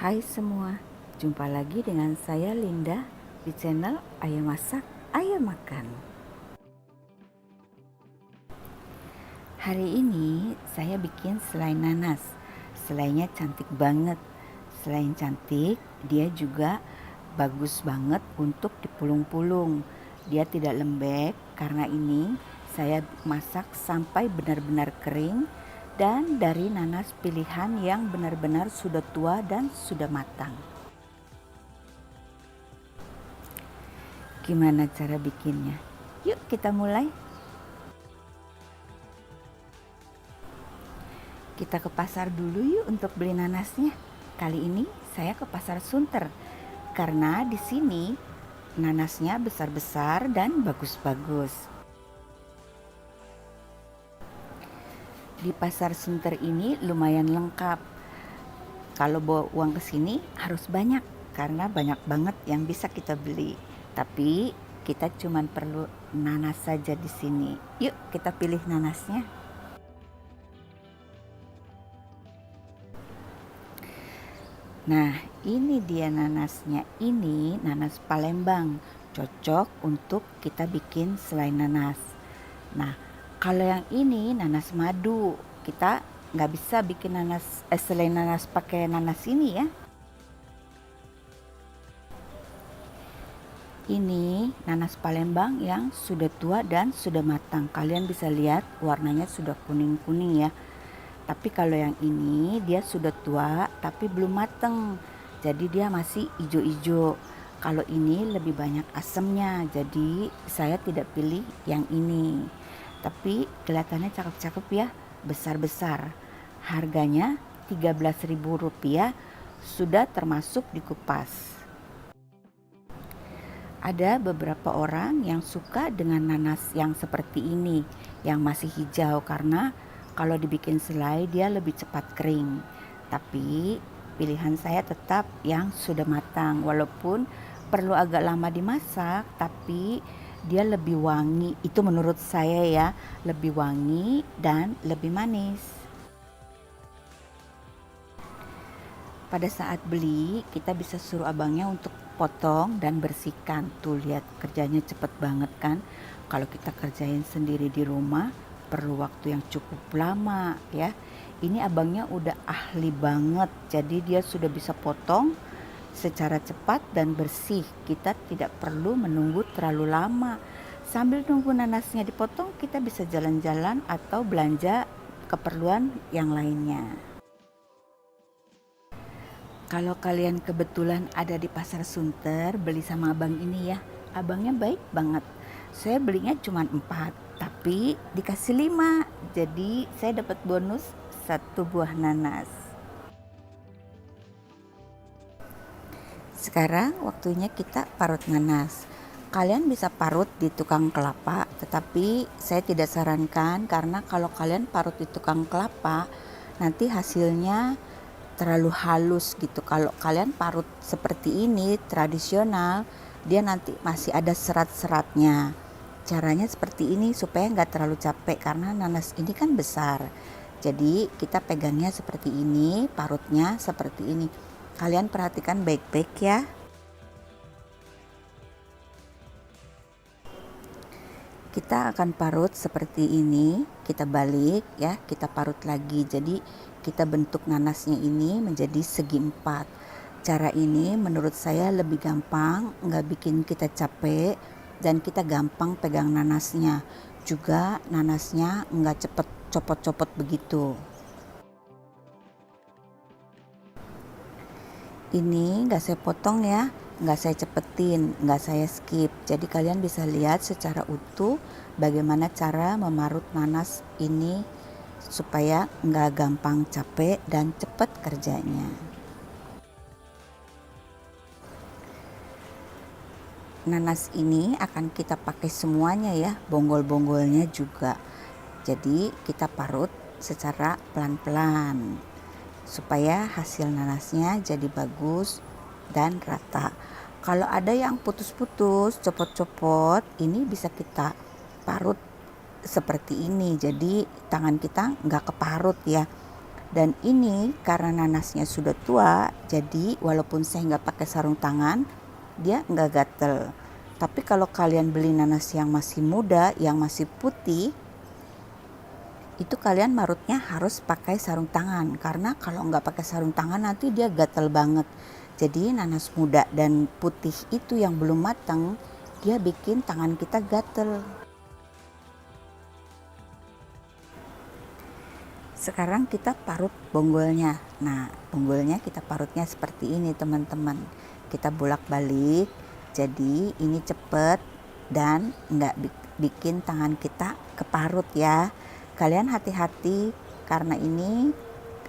Hai semua, jumpa lagi dengan saya Linda di channel Ayah Masak, Ayah Makan. Hari ini saya bikin selai nanas. Selainya cantik banget. Selain cantik, dia juga bagus banget untuk dipulung-pulung. Dia tidak lembek, karena ini saya masak sampai benar-benar kering dan dari nanas pilihan yang benar-benar sudah tua dan sudah matang. Gimana cara bikinnya? Yuk kita mulai. Kita ke pasar dulu yuk untuk beli nanasnya. Kali ini saya ke pasar Sunter karena di sini nanasnya besar-besar dan bagus-bagus. Di pasar Sunter ini lumayan lengkap. Kalau bawa uang ke sini harus banyak karena banyak banget yang bisa kita beli. Tapi kita cuma perlu nanas saja di sini. Yuk kita pilih nanasnya. Nah, ini dia nanasnya. Ini nanas Palembang, cocok untuk kita bikin selai nanas. Nah, kalau yang ini nanas madu, kita nggak bisa bikin selai nanas pakai nanas ini ya. Ini nanas Palembang yang sudah tua dan sudah matang. Kalian bisa lihat warnanya sudah kuning-kuning ya. Tapi kalau yang ini dia sudah tua tapi belum mateng. Jadi dia masih hijau-hijau. Kalau ini lebih banyak asamnya. Jadi saya tidak pilih yang ini. Tapi kelihatannya cakep-cakep ya, besar-besar. Harganya Rp13.000 sudah termasuk dikupas. Ada beberapa orang yang suka dengan nanas yang seperti ini, yang masih hijau karena kalau dibikin selai dia lebih cepat kering. Tapi pilihan saya tetap yang sudah matang. Walaupun perlu agak lama dimasak, tapi dia lebih wangi. Itu menurut saya ya, lebih wangi dan lebih manis. Pada saat beli, kita bisa suruh abangnya untuk potong dan bersihkan. Tuh lihat kerjanya cepet banget kan. Kalau kita kerjain sendiri di rumah perlu waktu yang cukup lama ya. Ini abangnya udah ahli banget, jadi dia sudah bisa potong secara cepat dan bersih. Kita tidak perlu menunggu terlalu lama. Sambil nunggu nanasnya dipotong, kita bisa jalan-jalan atau belanja keperluan yang lainnya. Kalau kalian kebetulan ada di pasar Sunter, beli sama abang ini ya, abangnya baik banget. Saya belinya cuma 4, tapi dikasih 5. Jadi saya dapat bonus 1 buah nanas. Sekarang waktunya kita parut nanas. Kalian bisa parut di tukang kelapa, tetapi saya tidak sarankan karena kalau kalian parut di tukang kelapa, nanti hasilnya terlalu halus gitu. Kalau kalian parut seperti ini tradisional, dia nanti masih ada serat-seratnya. Caranya seperti ini supaya nggak terlalu capek karena nanas ini kan besar. Jadi kita pegangnya seperti ini, parutnya seperti ini. Kalian perhatikan baik-baik ya. Kita akan parut seperti ini, kita balik ya, kita parut lagi. Jadi kita bentuk nanasnya ini menjadi segi 4. Cara ini menurut saya lebih gampang, nggak bikin kita capek, dan kita gampang pegang nanasnya. Juga nanasnya nggak cepet copot-copot begitu. Ini nggak saya potong ya, nggak saya cepetin, nggak saya skip. Jadi kalian bisa lihat secara utuh bagaimana cara memarut nanas ini supaya nggak gampang capek dan cepet kerjanya. Nanas ini akan kita pakai semuanya ya, bonggol-bonggolnya juga. Jadi kita parut secara pelan-pelan supaya hasil nanasnya jadi bagus dan rata. Kalau ada yang putus-putus, copot-copot, ini bisa kita parut seperti ini. Jadi tangan kita nggak keparut ya. Dan ini karena nanasnya sudah tua, jadi walaupun saya nggak pakai sarung tangan, dia nggak gatel. Tapi kalau kalian beli nanas yang masih muda, yang masih putih, itu kalian marutnya harus pakai sarung tangan. Karena kalau nggak pakai sarung tangan nanti dia gatel banget. Jadi nanas muda dan putih itu yang belum matang, dia bikin tangan kita gatel. Sekarang kita parut bonggolnya. Nah, bonggolnya kita parutnya seperti ini teman-teman. Kita bolak-balik, jadi ini cepet dan nggak bikin tangan kita keparut ya. Kalian hati-hati karena ini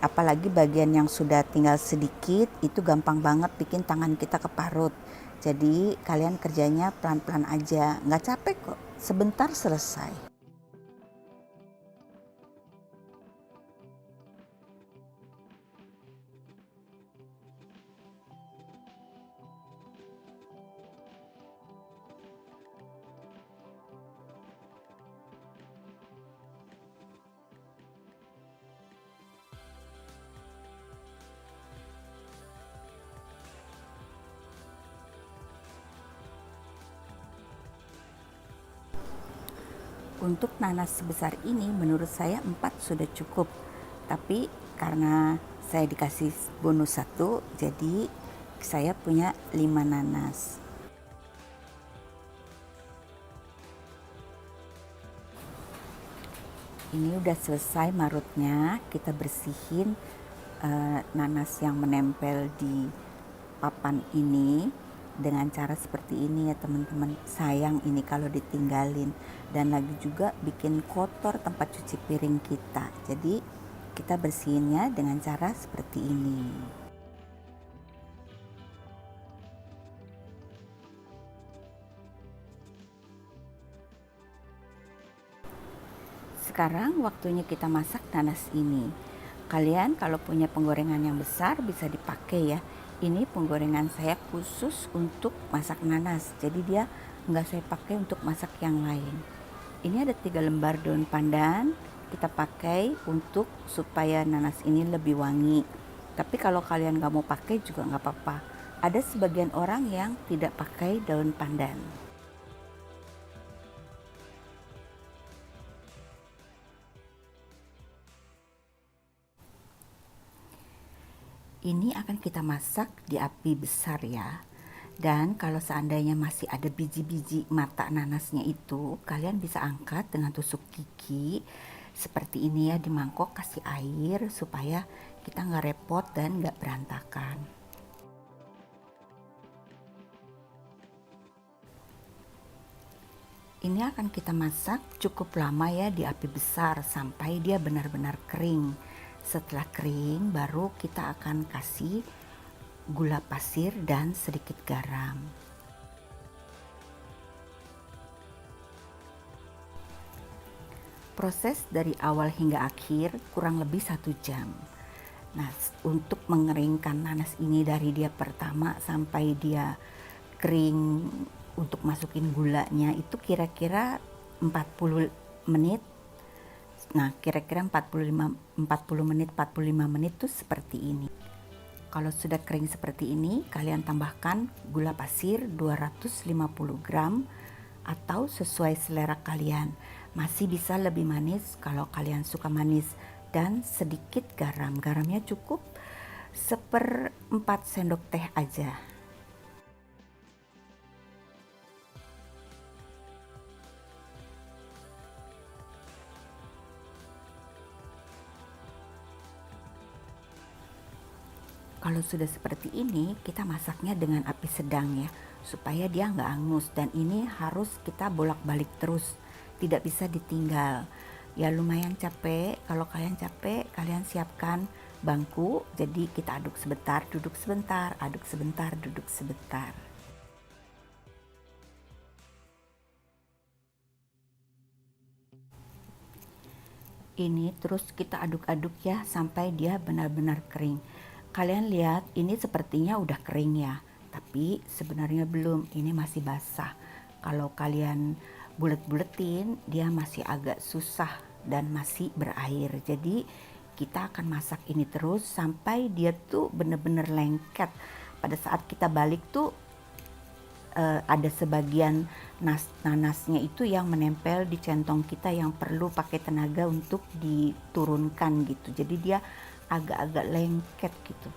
apalagi bagian yang sudah tinggal sedikit itu gampang banget bikin tangan kita keparut. Jadi kalian kerjanya pelan-pelan aja, nggak capek kok, sebentar selesai. Untuk nanas sebesar ini menurut saya 4 sudah cukup. Tapi karena saya dikasih bonus 1, jadi saya punya 5 nanas. Ini udah selesai marutnya, kita bersihin nanas yang menempel di papan ini dengan cara seperti ini ya teman-teman. Sayang ini kalau ditinggalin, dan lagi juga bikin kotor tempat cuci piring kita. Jadi kita bersihinnya dengan cara seperti ini. Sekarang waktunya kita masak nanas ini. Kalian kalau punya penggorengan yang besar bisa dipakai ya. Ini penggorengan saya khusus untuk masak nanas, jadi dia nggak saya pakai untuk masak yang lain. Ini ada 3 lembar daun pandan, kita pakai untuk supaya nanas ini lebih wangi. Tapi kalau kalian nggak mau pakai juga nggak apa-apa. Ada sebagian orang yang tidak pakai daun pandan. Ini akan kita masak di api besar ya. Dan kalau seandainya masih ada biji-biji mata nanasnya itu, kalian bisa angkat dengan tusuk gigi seperti ini ya, di mangkok kasih air supaya kita nggak repot dan nggak berantakan. Ini akan kita masak cukup lama ya di api besar sampai dia benar-benar kering. Setelah kering baru kita akan kasih gula pasir dan sedikit garam. Proses dari awal hingga akhir kurang lebih 1 jam. Nah, untuk mengeringkan nanas ini dari dia pertama sampai dia kering untuk masukin gulanya itu kira-kira 40 menit. Nah, kira-kira 40 menit, 45 menit tuh seperti ini. Kalau sudah kering seperti ini, kalian tambahkan gula pasir 250 gram atau sesuai selera kalian. Masih bisa lebih manis kalau kalian suka manis, dan sedikit garam. Garamnya cukup 1/4 sendok teh aja. Kalau sudah seperti ini, kita masaknya dengan api sedang ya, supaya dia nggak hangus. Dan ini harus kita bolak-balik terus, tidak bisa ditinggal. Ya lumayan capek, kalau kalian capek, kalian siapkan bangku. Jadi kita aduk sebentar, duduk sebentar, aduk sebentar, duduk sebentar. Ini terus kita aduk-aduk ya sampai dia benar-benar kering. Kalian lihat ini sepertinya udah kering ya, tapi sebenarnya belum, ini masih basah. Kalau kalian bulet-buletin dia masih agak susah dan masih berair. Jadi kita akan masak ini terus sampai dia tuh bener-bener lengket. Pada saat kita balik tuh ada sebagian nanasnya itu yang menempel di centong kita yang perlu pakai tenaga untuk diturunkan gitu. Jadi dia agak-agak lengket gitu.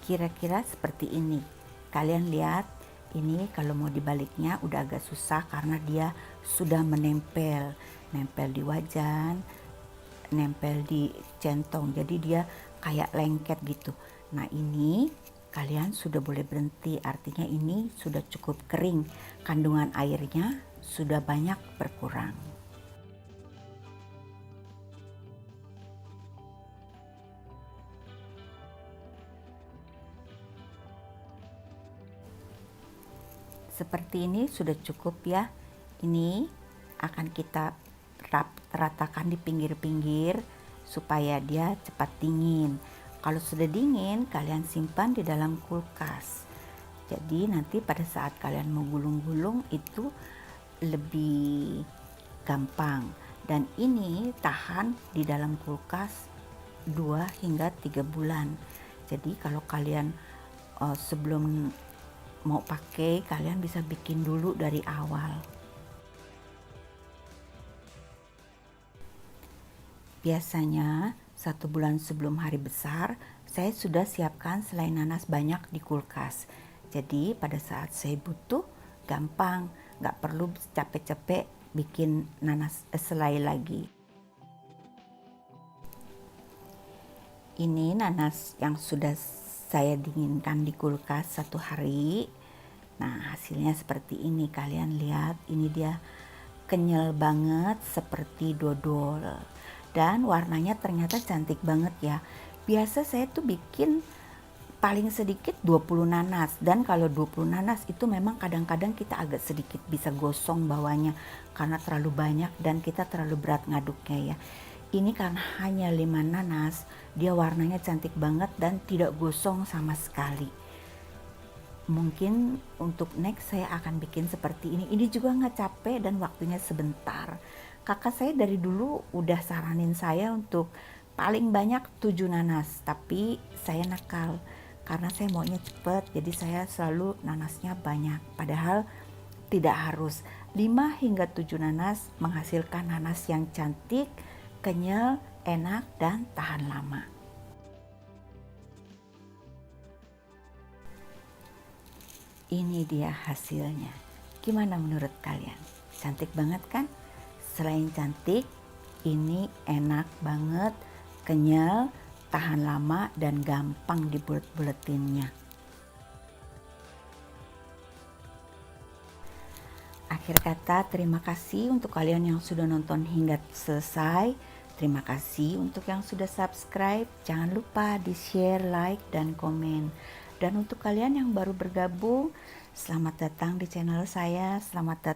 Kira-kira seperti ini. Kalian lihat, ini kalau mau dibaliknya udah agak susah karena dia sudah menempel. Nempel di wajan, nempel di centong. Jadi dia kayak lengket gitu. Nah ini kalian sudah boleh berhenti, artinya ini sudah cukup kering, kandungan airnya sudah banyak berkurang. Seperti ini sudah cukup ya. Ini akan kita ratakan di pinggir-pinggir supaya dia cepat dingin. Kalau sudah dingin, kalian simpan di dalam kulkas. Jadi nanti pada saat kalian mau gulung-gulung itu lebih gampang. Dan ini tahan di dalam kulkas 2 hingga 3 bulan. Jadi kalau kalian sebelum mau pakai, kalian bisa bikin dulu dari awal. Biasanya 1 bulan sebelum hari besar, saya sudah siapkan selai nanas banyak di kulkas. Jadi pada saat saya butuh, gampang, nggak perlu capek-capek bikin selai lagi. Ini nanas yang sudah saya dinginkan di kulkas 1 hari. Nah hasilnya seperti ini, kalian lihat, ini dia kenyal banget seperti dodol. Dan warnanya ternyata cantik banget ya. Biasa saya tuh bikin paling sedikit 20 nanas. Dan kalau 20 nanas itu memang kadang-kadang kita agak sedikit bisa gosong bawahnya. Karena terlalu banyak dan kita terlalu berat ngaduknya ya. Ini karena hanya 5 nanas, dia warnanya cantik banget dan tidak gosong sama sekali. Mungkin untuk next saya akan bikin seperti ini. Ini juga nggak capek dan waktunya sebentar. Kakak saya dari dulu udah saranin saya untuk paling banyak 7 nanas, tapi saya nakal karena saya maunya cepet, jadi saya selalu nanasnya banyak. Padahal tidak harus. 5 hingga 7 nanas menghasilkan nanas yang cantik, kenyal, enak, dan tahan lama. Ini dia hasilnya. Gimana menurut kalian? Cantik banget kan? Selain cantik, ini enak banget, kenyal, tahan lama, dan gampang dibulet-buletinnya. Akhir kata, terima kasih untuk kalian yang sudah nonton hingga selesai. Terima kasih untuk yang sudah subscribe. Jangan lupa di-share, like, dan komen. Dan untuk kalian yang baru bergabung, selamat datang di channel saya. Selamat datang.